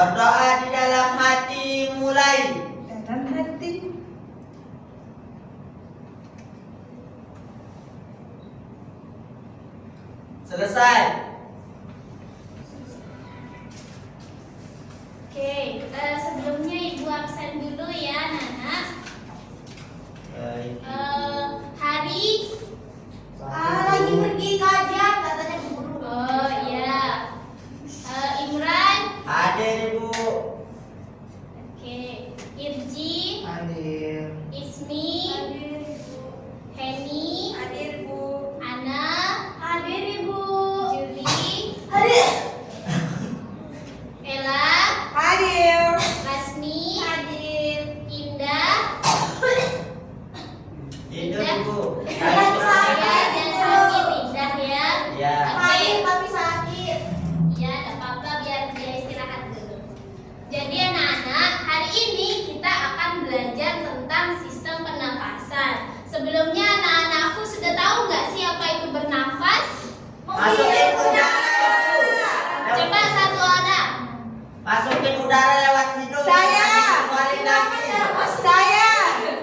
Berdoa di dalam hati mulai. Dalam hati. Selesai. Oke, sebelumnya Ibu absen dulu ya, Nana. Baik. Hari. Lagi pergi kajian katanya Bu Guru. Oh iya. Imran. Hadir Ibu. Oke. Irji. Hadir. Ismi. Hadir Ibu. Heni. Hadir Bu. Ana. Hadir Ibu. Juli. Hadir. Ella. Hadir. Lasmi. Hadir. Indah. Hidup Ibu. Jangan sakit, Indah ya. Ya. Hadir tapi sakit. Ya, tidak apa-apa, biar dia istirahat dulu. Jadi anak-anak, hari ini kita akan belajar tentang sistem pernafasan. Sebelumnya anak-anakku sudah tahu nggak sih apa itu bernafas? Masukin udara. Coba satu orang. Masukin udara lewat hidung. Saya. Keluarin lagi. Saya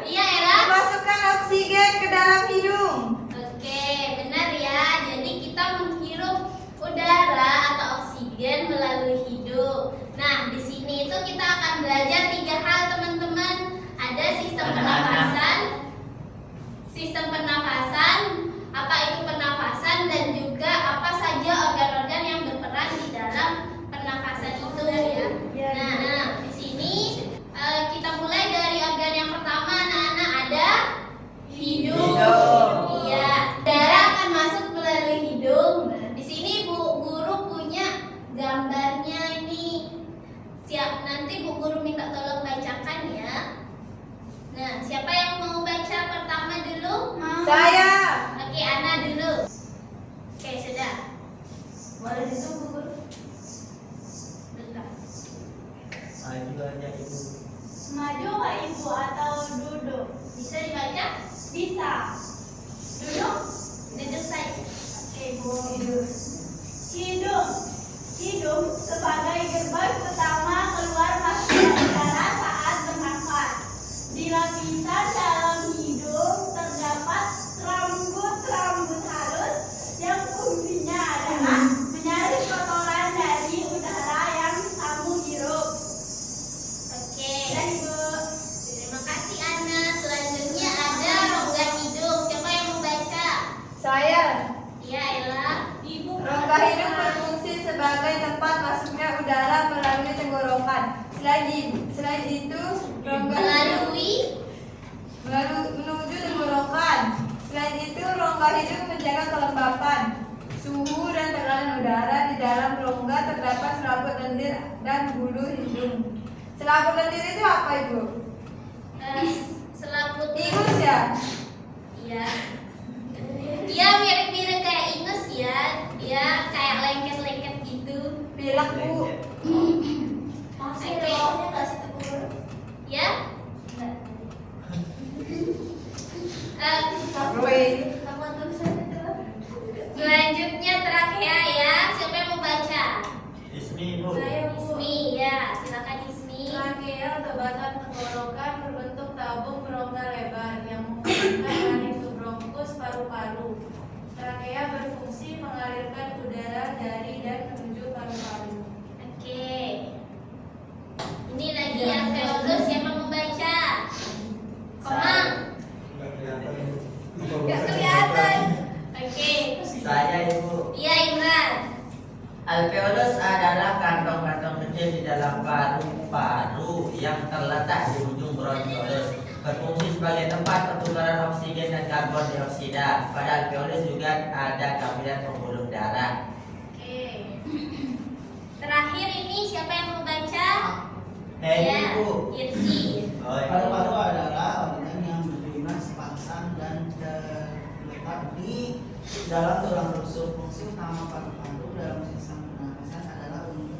Iya, Ella. masukkan oksigen ke dalam hidung. Oke, benar ya. Jadi kita menghirup udara atau oksigen melalui hidung. Nah, di sini itu kita akan belajar 3 hal, teman-teman. Ada sistem pernafasan, apa itu pernafasan, dan juga apa saja organ-organ yang berperan di dalam pernafasan itu ya. Nah, di sini kita mulai dari organ yang pertama, anak-anak, ada hidung. Hidung. Iya, darah akan masuk melalui hidung. Di sini Bu Guru punya gambarnya ini. Siap, nanti Bu Guru minta tolong bacakan ya. Nah, siapa yang mau baca pertama dulu? Saya. Oke, Ana dulu. Oke, sudah. Boleh duduk Bu Guru. Bentar. Maju aja Ibu. Maju nggak Ibu atau duduk? Bisa dibaca? Bisa. Duduk. Duduk saja. Oke Bu. Hidung. Hidung sebagai gerbang pertama keluar masuk udara saat bernafas. Di lapisan dalam hidung terdapat rambut-rambut halus yang fungsinya adalah menyaring kotoran dari udara yang kamu hirup. Oke. Dan Ibu. Terima kasih Ana. Selanjutnya ada rongga hidung. Siapa yang mau baca? Saya. Iya, Ella. Ibu. Rongga hidung berfungsi sebagai tempat masuknya udara melalui tenggorokan. Selain itu, rongga hidung menuju tenggorokan. Selain itu, rongga hidung menjaga kelembapan, suhu dan tekanan udara. Di dalam rongga terdapat selaput lendir dan bulu hidung. Selaput lendir itu apa, Ibu? Selaput Ingus ya? Iya. Dia mirip-mirip kayak ingus ya. Dia kayak lengket-lengket gitu. Pilak, Bu. Masih Oke. bawahnya nggak sih Bu Guru? Ya? Roy. Sama tulisannya tuh. Selanjutnya trakea ya. Siapa yang mau baca? Ismi Ibu. Saya Bu. Ismi ya. Silakan Ismi. Trakea atau batang tenggorokan berbentuk tabung berongga lebar yang menghubungkan air ke bronkus paru-paru. Trakea berfungsi mengalirkan udara dari dan menuju paru-paru. Oke. Ini lagi yang keolus. Siapa mau baca? Komang. Nggak kelihatan. Oke. Saya Ibu. Iya, Imran. Alveolus adalah kantong-kantong kecil di dalam paru-paru yang terletak di ujung bronkiolus. Berfungsi sebagai tempat pertukaran oksigen dan karbon dioksida. Pada alveolus juga ada kapiler pembuluh darah. Oke. Terakhir ini siapa yang mau baca? Hei Ya, Ibu. Irji. Oh, iya. Paru-paru adalah organ yang menerima sepasang dan terletak di dalam tulang rusuk. Fungsi utama paru-paru dalam sistem pernafasan adalah untuk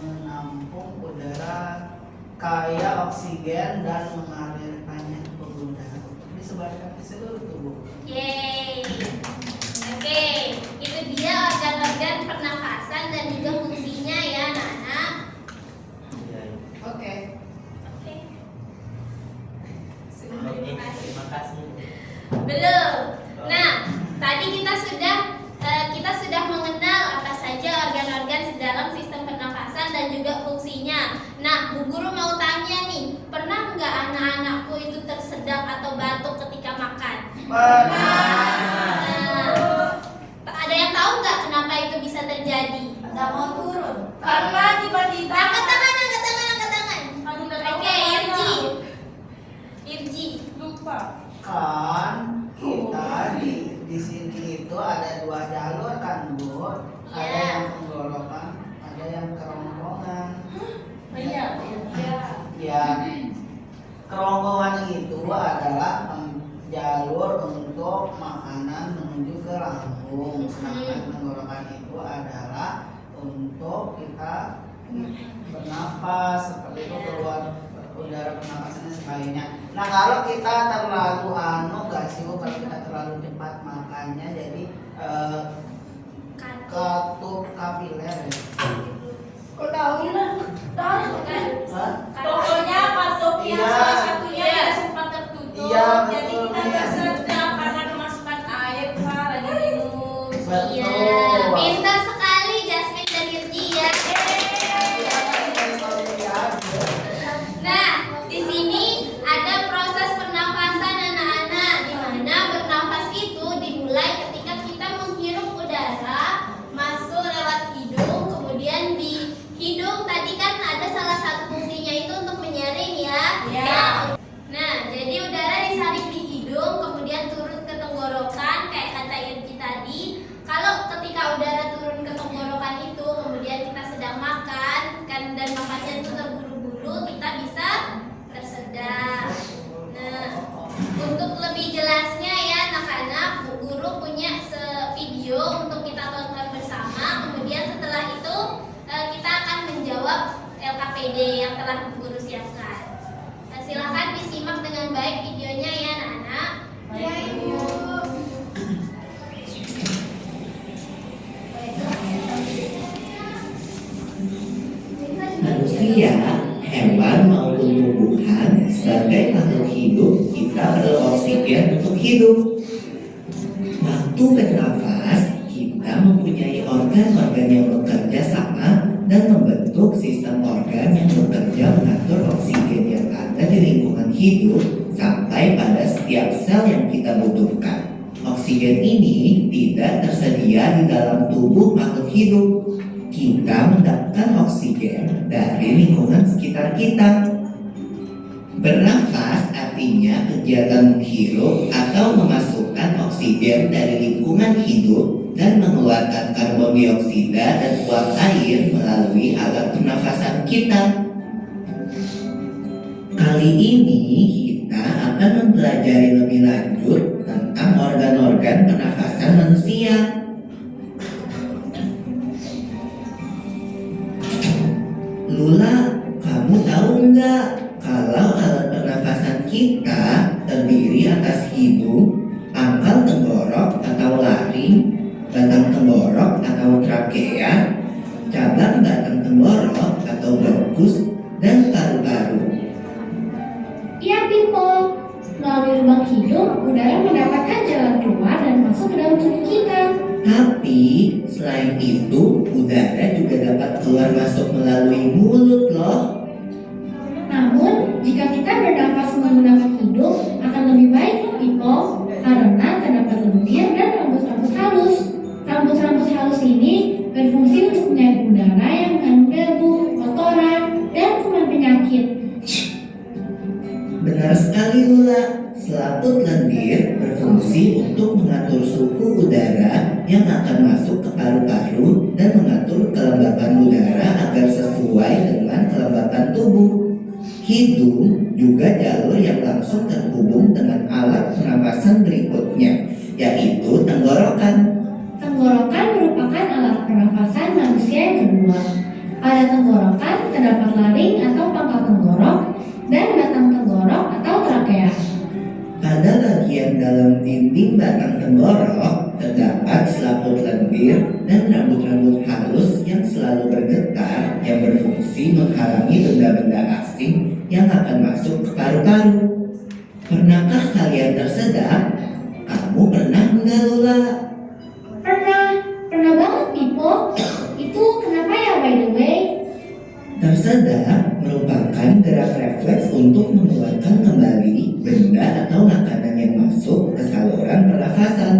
menampung udara kaya oksigen dan mengalirkannya ke pembuluh darah untuk disebarkan ke seluruh tubuh. Yeay. Oke, itu dia organ-organ pernafasan dan juga fungsinya ya anak-anak. Nah, Bu Guru mau tanya nih, pernah nggak anak-anakku itu tersedak atau batuk ketika makan? Pernah. Ada yang tahu nggak kenapa itu bisa terjadi? Nggak mau turun. Karena tiba-tiba Angkat tangan, angkat tangan, angkat tangan. Aduh, nggak tahu Oke, namanya. Irji. Irji. Lupa. Kan kita di sini itu ada dua jalur kan Bu, ada Iya. yang penggorokan, ada yang kerongkongan. Iya. Ya, kerongkongan itu adalah jalur untuk makanan menuju ke lambung, sedangkan tenggorokan itu adalah untuk kita bernafas, seperti itu keluar udara pernapasan dan sebagainya. Nah kalau kita terlalu gak sih Bu, kalau kita terlalu cepat makannya jadi katup kapiler ya. Kok tahu lah? Tahu kan? Hah? Pokoknya patoknya Iya. salah satunya Iya. tidak sempat tertutup. Iya, Jadi betul, kita iya. tersedak karena kemasukan air Pak lagi minum. Betul. Iya, pintar sekali Jasmine dan Irji ya. Nah, di sini ada proses pernafasan anak-anak, di mana bernafas itu dimulai ketika kita menghirup udara masuk lewat hidung, kemudian di hidung tadi kan ada salah satu fungsinya itu untuk menyaring ya. Ya. Nah, jadi udara disaring di hidung, kemudian turun ke tenggorokan kayak kata Irji tadi. Kalau ketika udara turun ke tenggorokan itu, kemudian kita sedang makan kan dan makannya itu terburu-buru, kita bisa tersedak. Nah, untuk lebih jelasnya ya anak-anak, Bu Guru punya video untuk kita tonton bersama. Kemudian setelah itu kita akan menjawab LKPD yang telah Bu Guru siapkan. Nah, silahkan disimak dengan baik videonya ya anak-anak. Ya Ibu. Manusia, hewan maupun tumbuhan sebagai makhluk hidup kita perlu oksigen untuk hidup. Waktu bernafas, kita mempunyai organ-organ yang bekerja sama dan membentuk sistem organ yang bekerja mengatur oksigen yang ada di lingkungan hidup sampai pada setiap sel yang kita butuhkan. Oksigen ini tidak tersedia di dalam tubuh makhluk hidup. Kita mendapatkan oksigen dari lingkungan sekitar kita. Bernafas artinya kegiatan menghirup atau memasukkan oksigen dari lingkungan hidup dan mengeluarkan karbon dioksida dan uap air melalui alat pernafasan kita. Kali ini kita akan mempelajari lebih lanjut tentang organ-organ pernafasan manusia. Lula, kamu tahu nggak kalau alat pernafasan kita terdiri atas hidung, pangkal tenggorok atau laring, batang tenggorok atau trakea, cabang batang tenggorok atau bronkus, dan paru-paru. Iya, Pipo. Melalui lubang hidung, udara mendapatkan jalan keluar dan masuk ke dalam tubuh kita. Tapi selain itu, udara juga dapat keluar masuk melalui mulut loh. Namun, jika kita bernafas menggunakan hidung, akan lebih baik loh, Pipo. Karena terdapat lendir dan rambut-rambut halus. Rambut-rambut halus ini berfungsi untuk menyaring udara yang mengandung debu, kotoran, dan kuman penyakit. Benar sekali Lula, selaput lendir berfungsi untuk mengatur suhu udara yang akan masuk ke paru-paru dan mengatur kelembapan udara agar sesuai dengan kelembapan tubuh. Hidung juga jalur yang langsung terhubung dengan alat pernapasan berikutnya, yaitu tenggorokan. Tenggorokan merupakan alat pernafasan manusia yang kedua. Pada tenggorokan terdapat laring atau pangkal tenggorok dan batang tenggorok atau trakea. Pada bagian dalam dinding batang tenggorok terdapat selaput lendir dan rambut-rambut halus yang selalu bergetar yang berfungsi menghalangi benda-benda asing yang akan masuk ke paru-paru. Pernahkah kalian tersedak? Kamu pernah enggak Lula? Pernah banget Pipo. Itu kenapa ya by the way? Tersedak merupakan menggunakan gerak refleks untuk mengeluarkan kembali benda atau makanan yang masuk ke saluran pernafasan.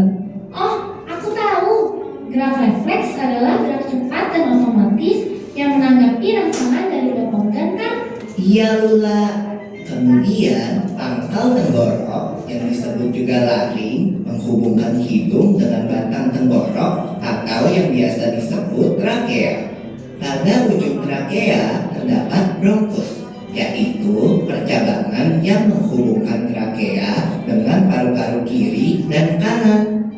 Oh, aku tahu. Gerak refleks adalah gerak cepat dan otomatis yang menanggapi rangsangan dari organ kan? Iya Lula. Kemudian pangkal tenggorok yang disebut juga laring menghubungkan hidung dengan batang tenggorok atau yang biasa disebut trakea. Pada ujung trakea terdapat bronkus, yaitu percabangan yang menghubungkan trakea dengan paru-paru kiri dan kanan.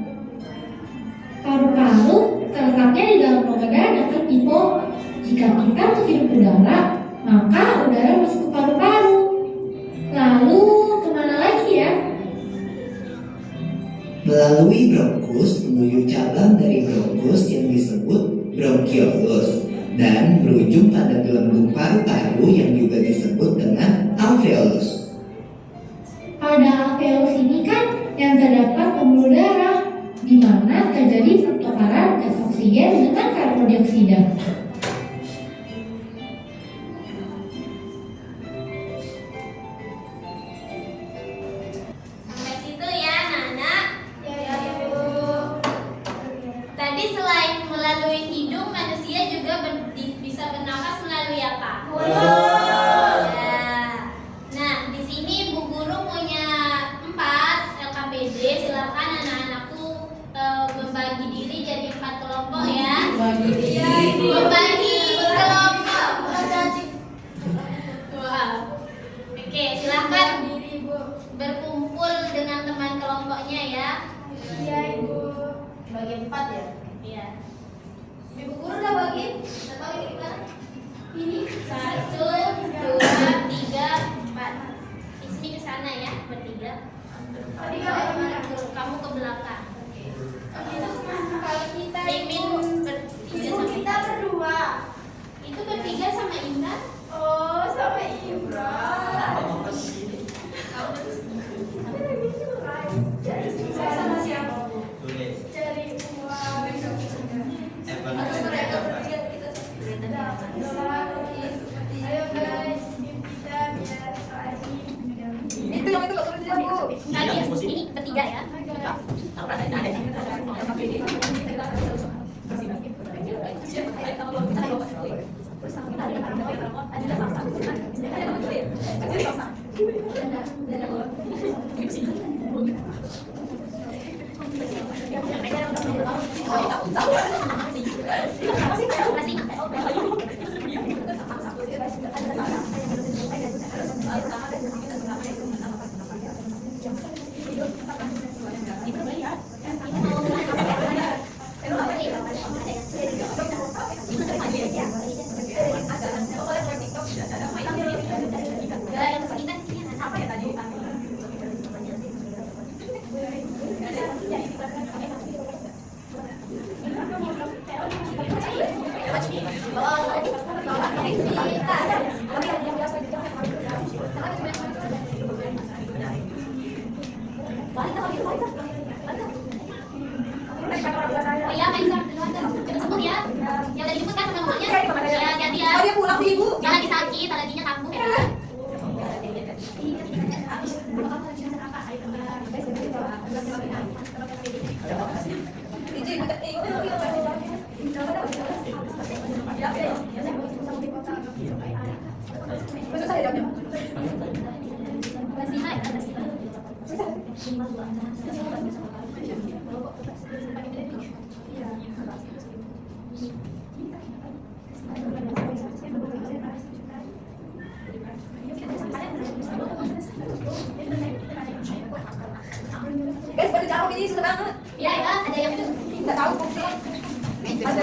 Paru-paru terletaknya di dalam rongga dada kan, Ipo? Jika kita menghirup udara, maka udara masuk ke paru-paru. Lalu kemana lagi ya? Melalui bronkus menuju cabang dari bronkus yang disebut bronkiolus dan berujung pada gelembung paru-paru yang juga disebut dengan alveolus. Pada alveolus ini kan yang terdapat pembuluh darah, di mana terjadi pertukaran gas oksigen dengan karbon dioksida. Sampai situ ya, anak-anak. Tadi selain melalui hidung, manusia juga bisa bernafas melalui apa? Ya. Nah, di sini Bu Guru punya 4 LKPD. Silakan anak-anakku membagi diri jadi 4 kelompok ya. Membagi kelompok. Wow. Oke, silakan berkumpul dengan teman kelompoknya ya. Bagi 4 ya? Iya. Ibu guru udah bagi? Udah tahu ini gimana? Ini 1, 2, 3, 4. Ismi ke sana ya, bertiga. Kamu ke belakang. Kalau kita Mimin bertiga sama kita berdua. itu bertiga sama Imran. Oh, sama Imran. Saya sama siapa? Tulis. Cari uang. Evaluasi Mereka apa? bertiga kita. Ayo guys, kita biar lagi. Itu yang itu gak tulis Bu. Tadi ya, ini bertiga ya. Oh iya, main sama cepat sembuh ya. Yang tadi jemput kan sama mamanya. Ya, hati-hati ya. Oh, dia pulang sih Ibu. Jangan lagi sakit, alerginya kambuh ya. Guys, baru jawab ini sudah banget. Ya, ya, ada yang itu. Nggak tahu fungsi. Ada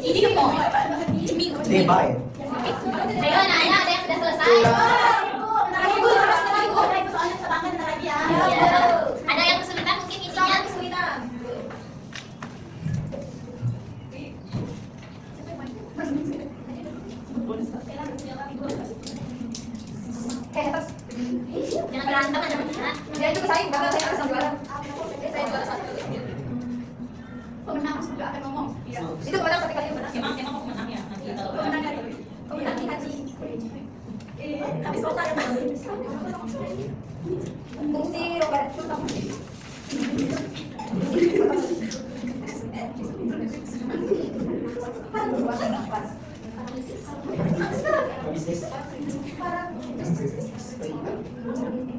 Ini kok. Bye. Ayo anak-anak, ada yang sudah selesai. Ya. Ada yang kesulitan mungkin isinya. Jangan berantem anak-anak. Dia itu pesaing bakal saya harus juara. Saya juara 1. Pemenang juga akan ngomong. Iya.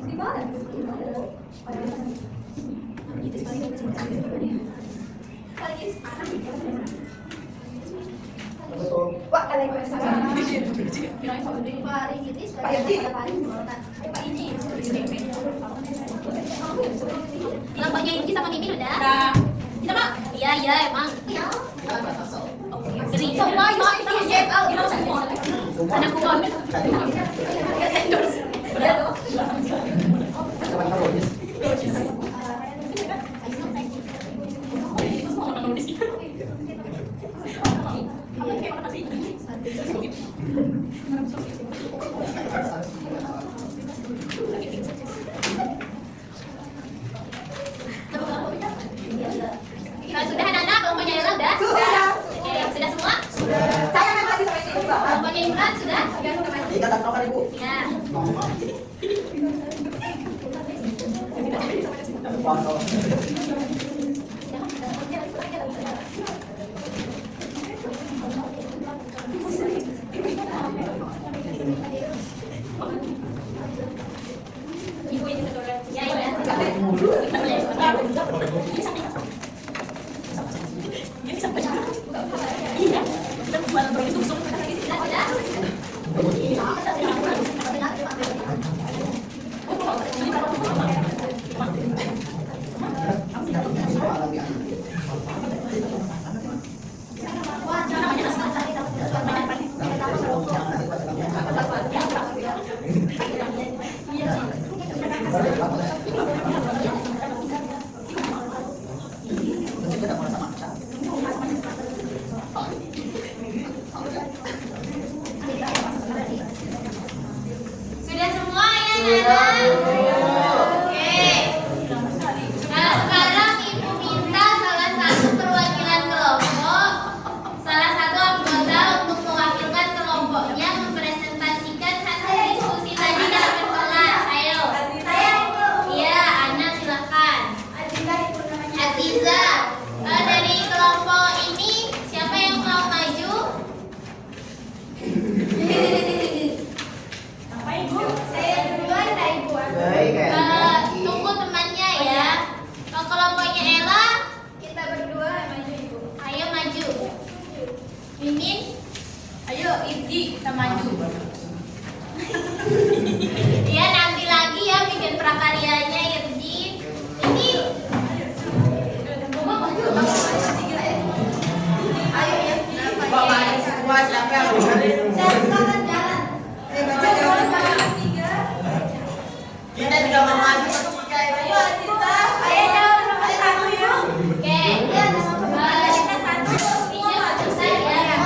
Di mana? Waalaikumsalam. Pak Iji. Kelompoknya Yuki sama Mimin udah? Kita Pak? Iya emang. Jadi semua kita check out kita semua. Anak kuat. Sudah anak-anak kelompoknya Ella udah? Sudah. Oke, sudah semua? Saya akan maju sampai sini juga. Kelompoknya Imran sudah? Ikatan nokan ibu. Ya. Ibu ini betul. Ya, Sudah semua ya, anak-anak? Oke. Nah, sekarang Ibu minta salah satu perwakilan kelompok, salah satu anggota untuk mewakilkan kelompoknya mempresentasikan hasil diskusi tadi dalam kelas. Ayo. Iya, Ana silakan. Aziza. Dari kelompok ini siapa yang mau maju? Baik Tunggu temannya ya. Kalau kelompoknya Ella, Kita berdua maju Ibu. ayo maju. Mimin, Ayo, Iji, kita maju. dia nanti lagi ya bikin prakaryanya Irji. Ini Ayo ya. Pak Mari semua siapa yang benar? Jalan jalan. Kita juga mau maju bertiga ini. Ayo Aziza. Ayo jawab nomor 1 yuk. oke. Kita satu. Iya, selesai ya.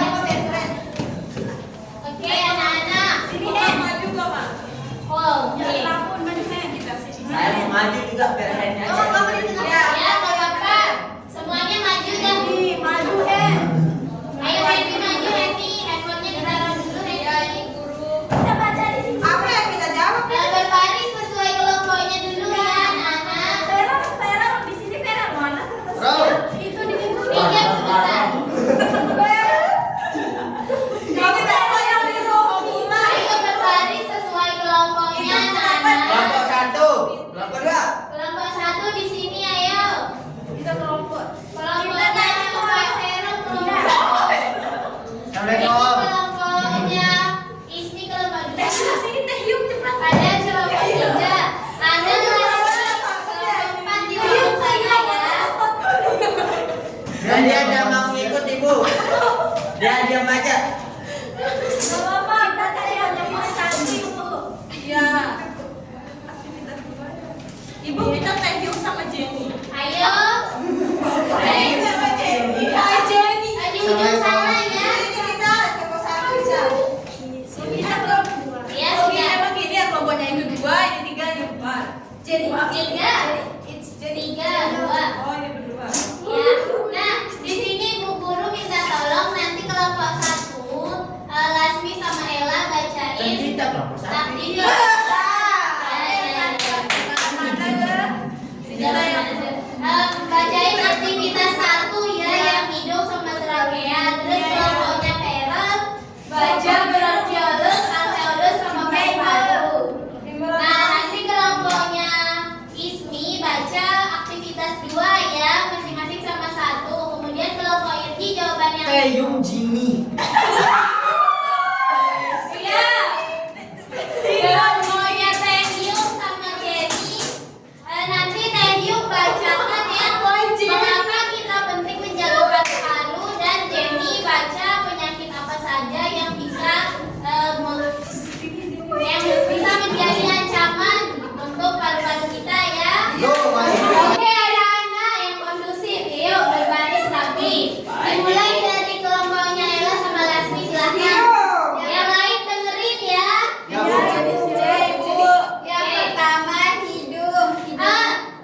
Oke, anak-anak. Sini deh. Maju kok, Mak. Oh, oke. Ampun, maju kita sini. Saya mau maju juga biar handnya aja. Kamu di tengah. Ya, nggak apa-apa. Semuanya maju dan Maju deh. ayo Happy maju Happy. Handphonenya ditaruh dulu Happy. Kita baca di sini. Apa yang kita jawab? Berbaris sesuai kelompoknya dulu ya anak-anak. Perak di sini perak mana? Bro. Itu di sini. Pinjam sebentar. Kita apa yang di rumah? Ayo berbaris sesuai kelompoknya anak-anak. Kelompok 1, kelompok 2. Kelompok 1 di sini ayo. Kita kelompok. Kelompok tadi Pak Heru kelompok. Ini Assalamualaikum. kelompoknya Ismi kelompok 2. Sini teh yuk cepat. Ada kelompok 3. Ada kelompok 4 di kelompok saya ya. Dan dia tidak mau ikut ibu. Dia diam aja. Bapak, kita tadi hanya mau cantik Bu. Iya. Ibu, kita thank you sama Jenny. Ayo. Hai Jenny. Di ujung sana ya. Kita kelompok 1 bisa. Kita kelompok 2. Ya Oh, sudah. emang gini ya kelompoknya itu 2, ini 3, ini 4. Jenny Tiga. Tiga, dua. Oh, ini berdua. Ya. Nah, di sini Bu Guru minta tolong nanti kelompok 1 Lasmi sama Ella Dan bacain kita kelompok 1. takdir. Mana ya? Sudah, Taeyong Jimmy. Iya. Semuanya Taehyung sama Jenny. Nanti Taehyung bacakan ya mengapa kita penting menjaga paru-paru, dan Jenny baca penyakit apa saja yang bisa menjadi ancaman untuk paru-paru kita ya. Yo, mari. Oke, anak-anak yang kondusif, yuk berbaris rapi. Dimulai dari kelompoknya Ella sama Lasmi, silahkan. Yang lain dengerin ya. Ya, Bu. Yang pertama hidung.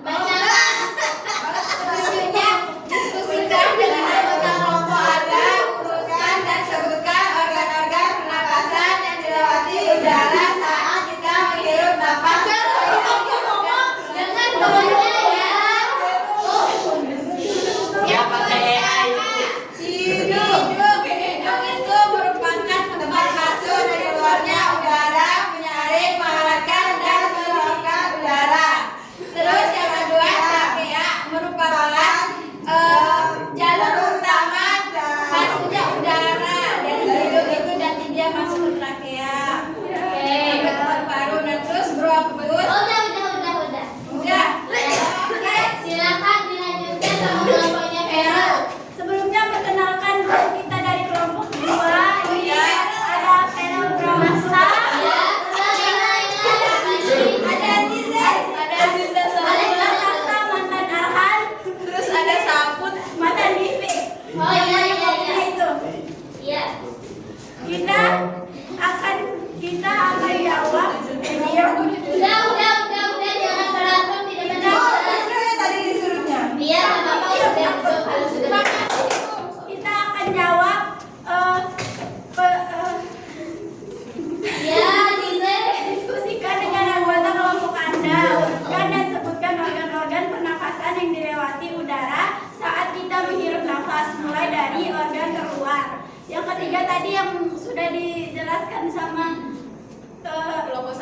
Bacakan. Selanjutnya diskusikan dengan anggota kelompok Anda, urutkan dan sebutkan organ-organ pernapasan yang dilewati udara saat kita menghirup napas. Dengan bawahnya ya. Ya pakai AI. Hidung itu merupakan tempat masuk dari luarnya udara, menyaring, menghangatkan dan mengeluarkan udara. Terus yang kedua, trachea merupakan jalur utama masuknya udara dari hidung itu, dan dia masuk ke trachea. Sampai ke paru-paru, dan terus bronkus. Udah. Udah. Oke, silakan dilanjutkan sama kelompoknya Vera. Sebelumnya perkenalkan dulu kita dari kelompok 2. Ini ada Vera Bramasta, Ya, ada Aziza Salasa, mantan Arhan, terus ada Saput, mantan Dipik. Oh iya. Itu. Iya. Kita akan jawab. Udah, jangan berantem, tidak benar. Tadi disuruhnya. Iya, nggak apa-apa, kalau sudah. Kita akan jawab Ya, Zize. diskusikan dengan anggota kelompok Anda. Urutkan dan sebutkan organ-organ pernafasan yang dilewati udara saat kita menghirup nafas, mulai dari organ terluar. Yang ketiga tadi yang sudah dijelaskan sama kelompok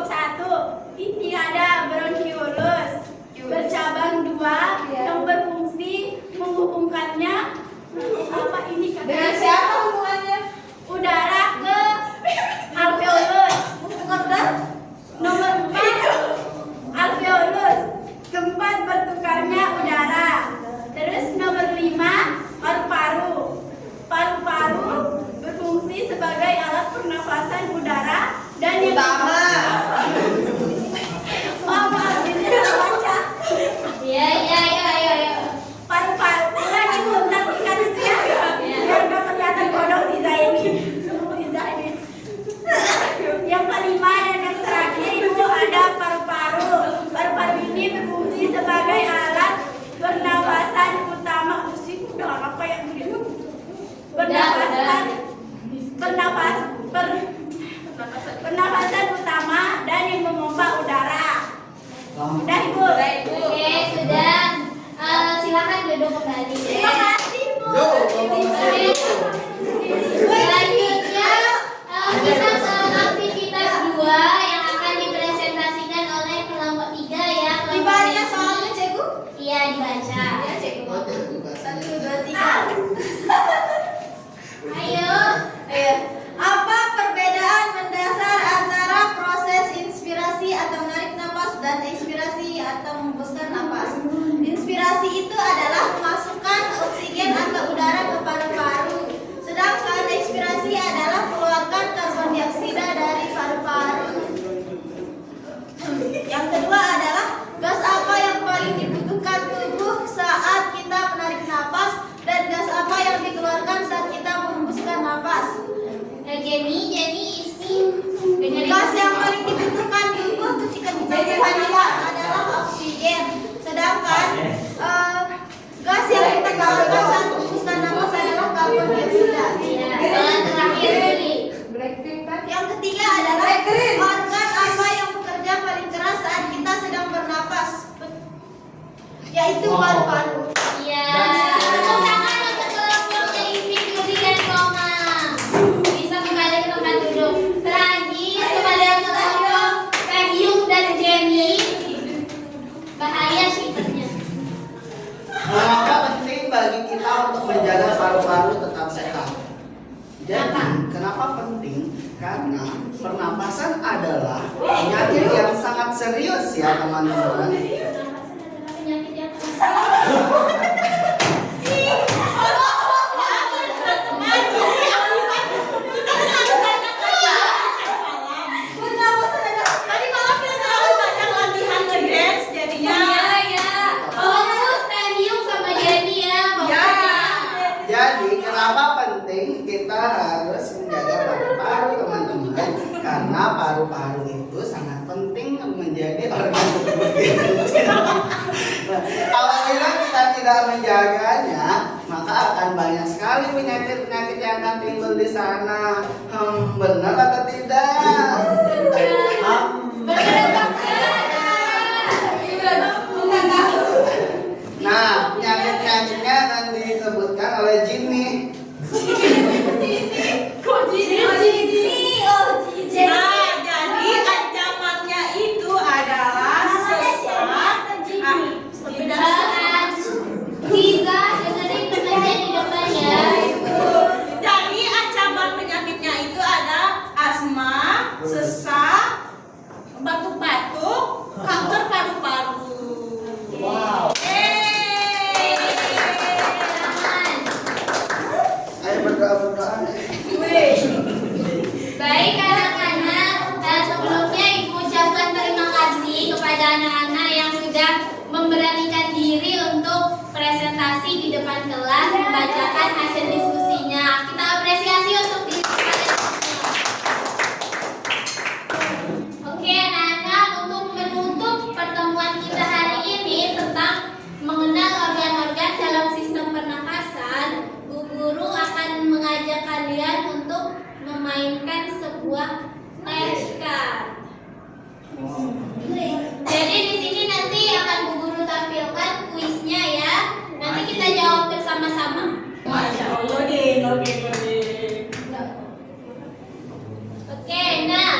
1. Ini ada bronkiolus, bercabang 2 yang berfungsi menghubungkannya apa ini katanya? Siapa hubungannya? Udara ke alveolus. Nomor 4 alveolus, tempat bertukarnya udara. Terus nomor 5 paru-paru. Paru-paru berfungsi sebagai alat pernafasan udara dan yang Utama. Maaf, ini baca. Iya. Paru-paru lagi bentar tingkat itu ya. Biar nggak kelihatan bodoh Liza ini. Yang kelima dan yang terakhir itu ada paru-paru. Paru-paru ini berfungsi sebagai alat pernafasan utama. Musik udah apa ya begitu? Pernafasan utama dan yang memompa udara. Udah Ibu. Oke, sudah. Silakan duduk kembali. Terima kasih Bu. Selanjutnya kita ke aktivitas 2 yang akan dipresentasikan oleh kelompok 3 ya. Dibaca soalnya Cikgu. Iya, dibaca. Ya Cikgu. 1, 2, 3. Ayo. Apa perbedaan mendasar antara proses inspirasi atau menarik napas dan ekspirasi atau menghembuskan napas? Inspirasi itu adalah memasukkan oksigen atau udara ke paru-paru, sedangkan ekspirasi adalah mengeluarkan karbon dioksida dari paru-paru. Yang kedua adalah gas apa yang paling dibutuhkan tubuh saat kita menarik napas, dan gas apa yang dikeluarkan saat kita menghembuskan napas? Jenny, Ismi. Gas yang paling dibutuhkan tubuh ketika kita menarik napas adalah oksigen, sedangkan gas yang kita keluarkan saat menghembuskan napas adalah karbon dioksida. Soal terakhir Juli. Yang ketiga adalah organ apa yang bekerja paling keras saat kita sedang bernapas, yaitu paru-paru. Iya. Tepuk tangan untuk kelompoknya Ismi, Juli, dan Roma. Bisa kembali ke tempat duduk. Terakhir kepada kelompok Taehyung dan Jenny. Bahaya shiftnya. Mengapa penting bagi kita untuk menjaga paru-paru tetap sehat? Jadi, kenapa penting? Karena pernapasan adalah penyakit yang sangat serius ya teman-teman. Pernapasan adalah penyakit yang sangat Jadi, kenapa penting kita harus menjaga paru-paru teman-teman? Karena paru-paru itu sangat penting menjadi organ tubuh kita. Nah, apabila kita tidak menjaganya, maka akan banyak sekali penyakit-penyakit yang akan timbul di sana. Benar atau tidak? Nah, penyakit-penyakitnya akan disebutkan oleh Jimmy. Nah, jadi ancamannya itu adalah sesak. Tiga, dengerin pengajian di depan ya. Jadi ancaman penyakitnya itu ada asma, sesak, batuk-batuk, kanker paru-paru. Wow. Ayo berdoa-berdoa. Baik anak-anak, sebelumnya Ibu ucapkan terima kasih kepada anak-anak yang sudah memberanikan diri untuk presentasi di depan kelas, membacakan hasil diskusinya. Kita apresiasi untuk diri kalian. Oke anak-anak, untuk menutup pertemuan kita hari ini tentang mengenal organ-organ dalam sistem pernapasan, Bu Guru akan mengajak kalian untuk memainkan sebuah flashcard. Jadi di sini nanti akan Bu Guru tampilkan kuisnya ya. Nanti kita jawab bersama-sama. Masya Allah deh, oke. Oke, nah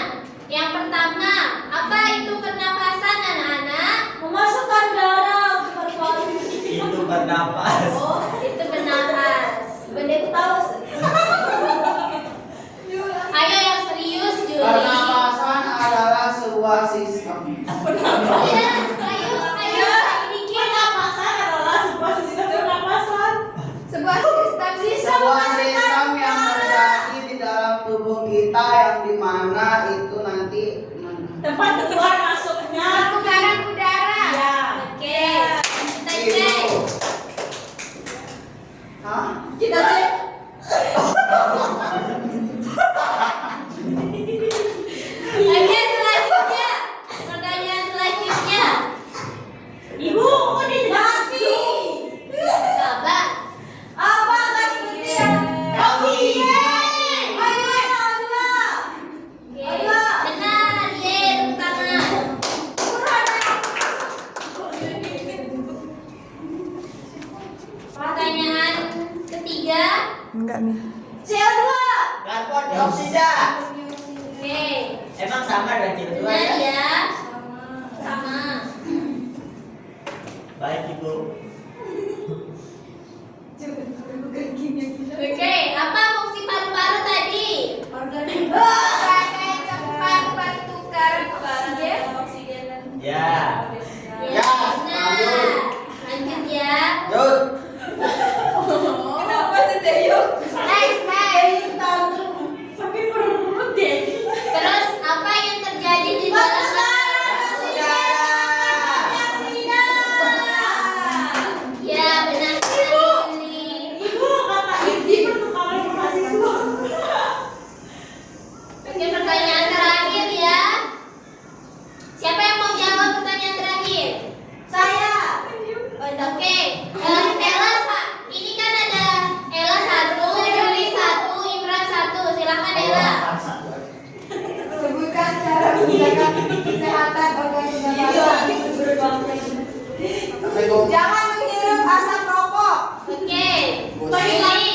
yang pertama, apa itu pernapasan anak-anak? Memasukkan darah ke paru-paru. Itu bernapas. Oh, itu bernapas. Benda itu tahu. Ayo yang serius, Juli. Pernapasan adalah sebuah sistem. Iya, ayo dikit. Pernapasan adalah sebuah sistem pernapasan. Sebuah sistem Sebuah sistem yang terjadi di dalam tubuh kita yang dimana itu nanti Tempat keluar masuknya. pertukaran udara. Ya. Oke, kita cek. itu. Hah? Kita cek. Oke, selanjutnya. Pertanyaan selanjutnya. Ibu, kok dijelasin? Coba. Apa gas putih? Oksigen. Oke. Benar, ye, tepuk tangan. Pertanyaan ketiga. CO2. Karbon dioksida. Oke. Emang sama dengan CO2 Benar ya? ya. Sama. Baik Ibu. Oke, apa fungsi paru-paru tadi? Organ pertukaran oksigen. Ya. Ya, Nah, lanjut ya. Yud. Kenapa sih Teo? Next. Sakit perut deh. Terus apa yang terjadi di dalam Ya, benar sekali. Ibu, kata Indi pertukaran mahasiswa. Oke, pertanyaan terakhir ya. Siapa yang mau jawab pertanyaan terakhir? Saya. Oke, Ella, ini kan ada Ella 1, Juli 1, Imran 1. Silakan Ella. Sebutkan cara menjaga kesehatan organ pernapasan. Jangan menghirup asap rokok. Oke, Juli.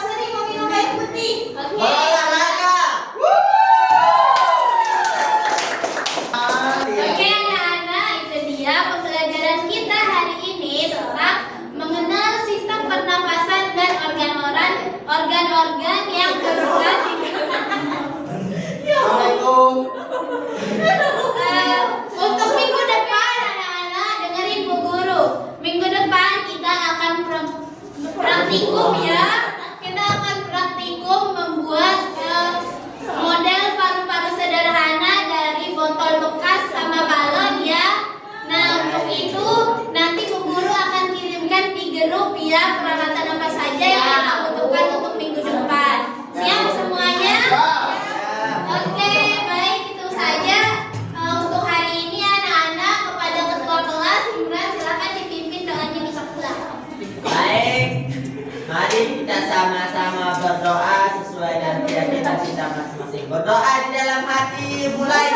Sering meminum air putih. Oke. Olahraga. Oke anak-anak, itu dia pembelajaran kita hari ini tentang mengenal sistem pernapasan dan organ-organ praktikum ya. Kita akan praktikum membuat model paru-paru sederhana dari botol bekas sama balon ya. Nah, untuk itu nanti Bu Guru akan kirimkan di grup ya peralatan apa saja yang kita butuhkan untuk minggu depan. Siap semuanya? Oke, baik itu saja untuk hari ini anak-anak. Kepada ketua kelas, Imran silakan dipimpin doanya di sebelah. Baik, mari kita sama-sama berdoa sesuai dengan keyakinan kita masing-masing. Berdoa di dalam hati, mulai.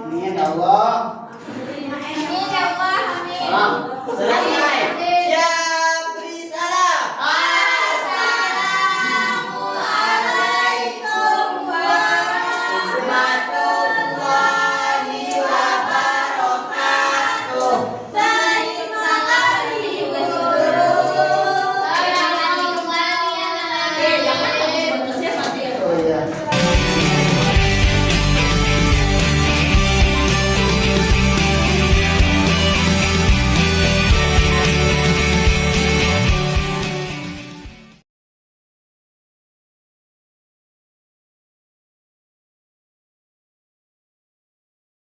Amin ya Allah. Amin ya Allah, amin. Ah.